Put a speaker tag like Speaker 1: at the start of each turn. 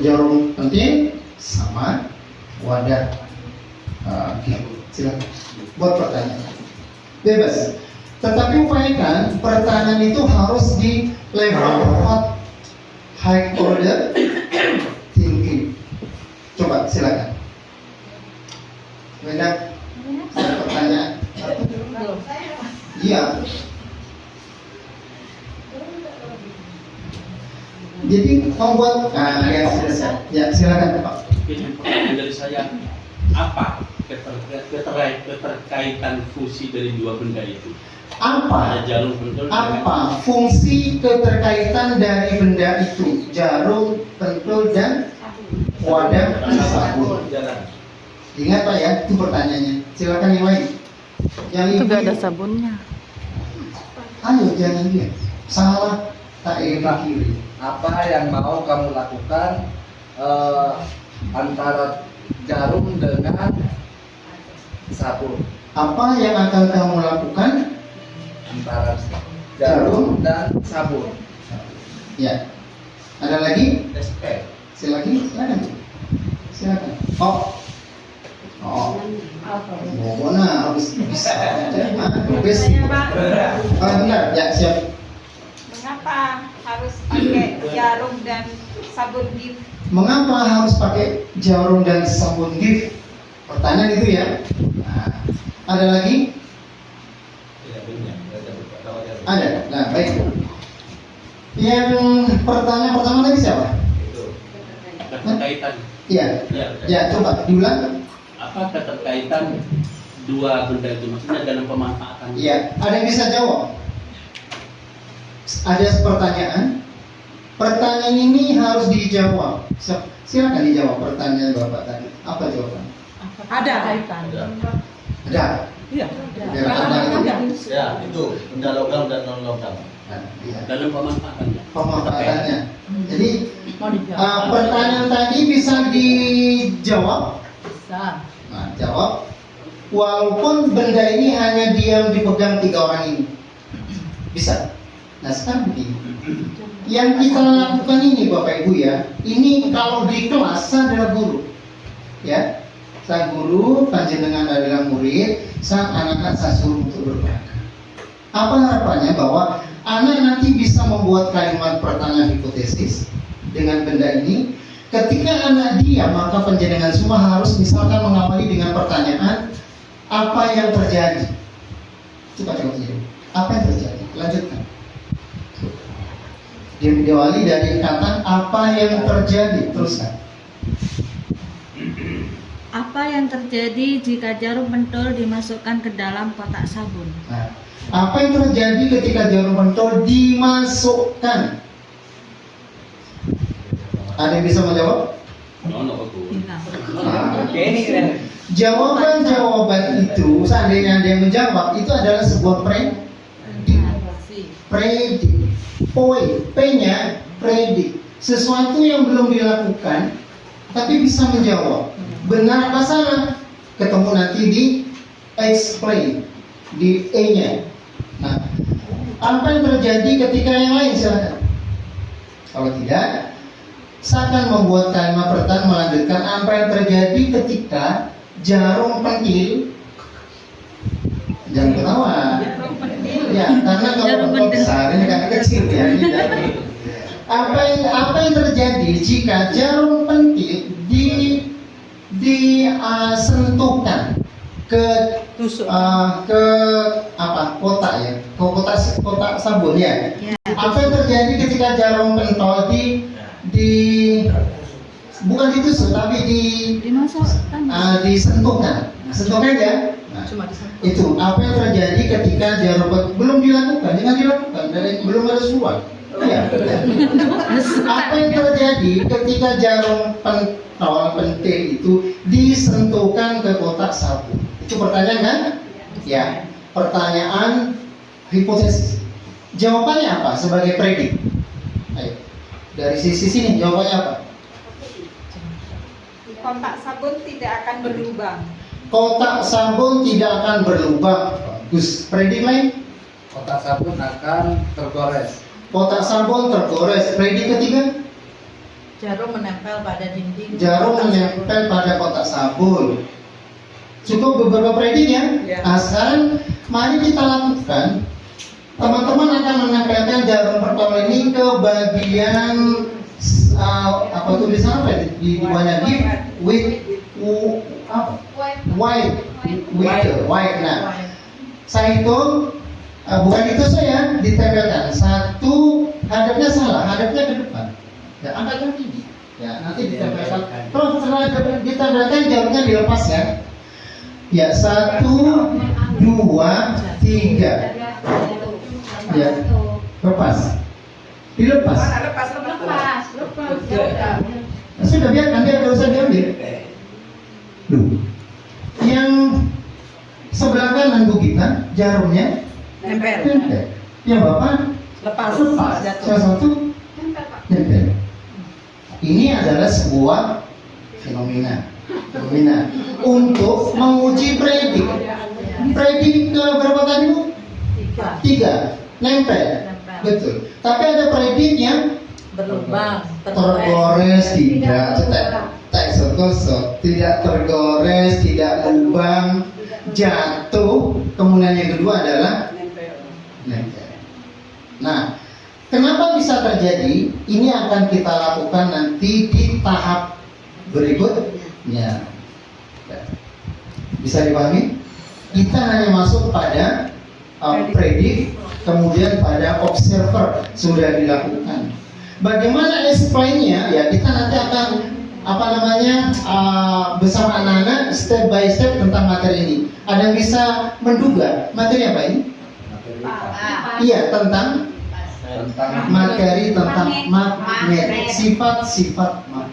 Speaker 1: jarum pentil sama wadah. Silakan buat pertanyaan bebas, tetapi upayakan pertanyaan itu harus di level high order thinking. Coba silakan. Beda pertanyaan. Iya. Jadi membuat ya sudah. Ya silakan Pak.
Speaker 2: Pertanyaan dari saya, apa keterkaitan fungsi dari dua benda itu?
Speaker 1: Apa
Speaker 2: jarum pentul
Speaker 1: fungsi keterkaitan dari benda itu? Jarum pentul dan wadah sabun. Ingat Pak ya, itu pertanyaannya. Silakan yang lain. Yang
Speaker 3: Itu
Speaker 1: ini
Speaker 3: gak ada sabunnya.
Speaker 1: Ayo jangan dia salah tak kiri.
Speaker 4: Apa yang mau kamu lakukan antara jarum dengan sabun?
Speaker 1: Apa yang akan kamu lakukan
Speaker 4: Antara jarum dan sabun.
Speaker 1: ya? Ada lagi?
Speaker 4: SP.
Speaker 1: Silakan. Oh, mana harus bisa? Benar, ya siap.
Speaker 5: Mengapa harus pakai jarum dan sabun gift?
Speaker 1: Mengapa harus pakai jarum dan sabun gift? Pertanyaan itu ya. Nah, ada lagi? Ada. Nah, baik. Yang pertanyaan pertama tadi siapa?
Speaker 2: keterkaitan.
Speaker 1: Iya. Ya, coba diulang.
Speaker 2: Apa keterkaitan dua benda itu, maksudnya dalam pemanfaatan?
Speaker 1: Iya. Ada yang bisa jawab? Ada pertanyaan. Pertanyaan ini harus dijawab. Silakan dijawab pertanyaan Bapak tadi. Apa jawaban?
Speaker 3: Ada.
Speaker 1: Ada.
Speaker 3: Iya.
Speaker 4: Ya, itu benda logam dan non logam.
Speaker 1: Iya.
Speaker 2: Dalam pemanfaatannya.
Speaker 1: Pemanfaatannya. Jadi pertanyaan tadi bisa dijawab.
Speaker 3: Bisa.
Speaker 1: Nah, jawab. Walaupun benda ini hanya diam dipegang 3 orang ini, bisa. Nah sekarang begini. Yang kita lakukan ini Bapak Ibu ya, ini kalau di kelas saya adalah guru, ya. Saya guru, panjenengan adalah murid, sang anak-anak saya suruh untuk berpraktek. Apa harapannya bahwa anak nanti bisa membuat kalimat pertanyaan hipotesis dengan benda ini. Ketika anak diam, maka panjenengan semua harus misalkan mengawali dengan pertanyaan apa yang terjadi. Coba apa yang terjadi? Lanjutkan. Diawali dari kata apa yang terjadi. Teruskan.
Speaker 6: Apa yang terjadi jika jarum pentul dimasukkan ke dalam kotak sabun?
Speaker 1: Nah, apa yang terjadi ketika jarum pentul dimasukkan? Ada yang bisa menjawab? Jawaban-jawaban itu, seandainya ada yang menjawab, itu adalah sebuah predik. P-nya predik. Sesuatu yang belum dilakukan, tapi bisa menjawab. Benar apa salah? Ketemu nanti di explain, di E-nya. Nah, apa yang terjadi ketika yang lain? Silakan. Kalau tidak, saya akan membuat kalimat pertanyaan melanjutkan apa yang terjadi ketika jarum pentil. Jangan ketawa. Ya, karena kalau pentil besar ini kan kecil ya. Apa yang terjadi jika jarum pentil disentuhkan ke kotak ya, ke kotak sabun ya. Apa yang terjadi ketika jarum pentul bukan ditusuk tapi disentuhkan. Sentuhkan ya. Nah, itu apa yang terjadi ketika jarum belum dilakukan, jangan dilakukan, belum ada suara. Ya. Apa yang terjadi ketika jarum pentil itu disentuhkan ke kotak sabun? Itu pertanyaan kan? Ya, pertanyaan hipotesis. Jawabannya apa sebagai predik? Ayo, dari sisi sini jawabannya apa?
Speaker 5: Kotak sabun tidak akan berlubang.
Speaker 1: Kotak sabun tidak akan berlubang. Bagus. Predik lain?
Speaker 4: Kotak sabun akan tergores.
Speaker 1: Kotak sabun tergores. Predik ketiga?
Speaker 3: Jarum menempel pada dinding.
Speaker 1: Jarum menempel pada kotak sabun. Cukup beberapa predik ya.
Speaker 3: Ya.
Speaker 1: Nah, sekarang mari kita lakukan. Teman-teman akan menempelkan jarum pertama ini ke bagian apa tulisan apa di bawahnya gift with white. Nah, saya hitung bukan itu saya ditempelkan. Satu, hadapnya salah, hadapnya ke depan. Ya, angkatkan ini. Ya, nanti ditempelkan. Terus setelah ditempelkan jarumnya dilepas ya. Ya, 1, 2, 3. Ya, lepas. Dilepas.
Speaker 5: Lepas.
Speaker 1: Nah, sudah biarkan dia, nggak usah diambil. Duh. Yang sebelah kanan Bu kita jarumnya
Speaker 3: Nempel.
Speaker 1: nempel. Yang Bapak
Speaker 3: Lepas.
Speaker 1: salah
Speaker 3: Jatuh.
Speaker 1: satu nempel. Ini adalah sebuah fenomena untuk menguji predik. Predik ke berapa tadi Bu? 3. Nempel. Betul. Tapi ada predik yang
Speaker 3: Berlubang.
Speaker 1: tergores, tidak teks kosong, tidak tergores, tidak lubang, jatuh. Kemudian yang kedua adalah nempel. Nah, kenapa bisa terjadi? Ini akan kita lakukan nanti di tahap berikutnya. Bisa dipahami? Kita hanya masuk pada predik, kemudian pada observer sudah dilakukan. Bagaimana explain-nya? Ya, kita nanti akan bersama anak-anak step by step tentang materi ini. Ada yang bisa menduga materi apa ini? Iya, tentang materi tentang magnet, sifat-sifat magnet.